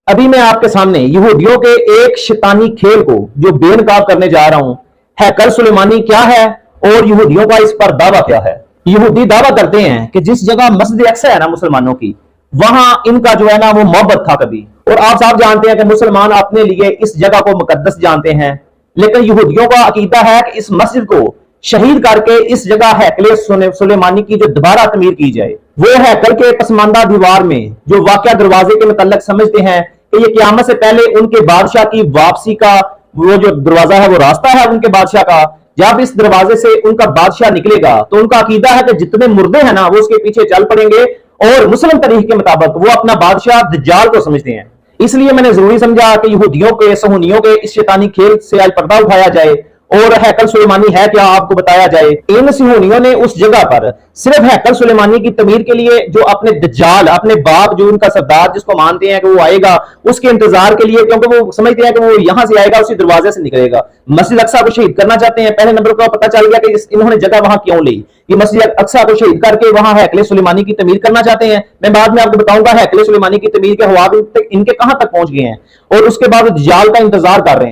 अभी मैं आपके सामने यहूदियों के एक शैतानी खेल को जो बेनकाब करने जा रहा हूं, हैकल सुलेमानी क्या है और यहूदियों का इस पर दावा क्या है। यहूदी दावा करते हैं कि जिस जगह मस्जिद अक्सा है ना मुसलमानों की, वहां इनका जो है ना वो मोहब्बत था कभी। और आप साहब जानते हैं कि मुसलमान अपने लिए इस जगह को मुकद्दस जानते हैं, लेकिन यहूदियों का अकीदा है कि इस मस्जिद को शहीद करके इस जगह हैकल सुलेमानी की जो दोबारा तमीर की जाए। वो हैकल के पसमानदा दीवार में जो वाकया दरवाजे के मुतल्लक समझते हैं कि ये क़यामत से पहले उनके बादशाह की वापसी का वो जो दरवाजा है, वो रास्ता है उनके बादशाह का। जब इस दरवाजे से उनका बादशाह निकलेगा तो उनका अकीदा है कि जितने मुर्दे हैं ना वो उसके पीछे चल पड़ेंगे और मुस्लिम तरीके के मुताबिक वो अपना बादशाह दज्जाल को समझते हैं। इसलिए मैंने जरूरी समझा कि यहूदियों के सहूनियों के इस शैतानी खेल से आज पर्दा उठाया जाए और हैकल सुलेमानी है क्या आपको बताया जाए। इन सहूनियों ने उस जगह पर सिर्फ हैकल सुलेमानी की तमीर के लिए जो अपने दज्जाल, अपने बाप जो उनका सरदार जिसको मानते हैं कि वो आएगा, उसके इंतजार के लिए, क्योंकि वो समझते हैं कि वो यहां से आएगा उसी दरवाजे से निकलेगा, मस्जिद अक्सा को शहीद करना चाहते हैं। पहले नंबर का पता चल गया कि इन्होंने जगह वहां क्यों ली, कि मस्जिद अक्सा को शहीद करके वहां हैकल सुलेमानी की तमीर करना चाहते हैं। मैं बाद में आपको बताऊंगा हैकल सुलेमानी की तमीर के हवाब इनके कहां तक पहुंच गए हैं और उसके बाद दज्जाल का इंतजार कर रहे हैं।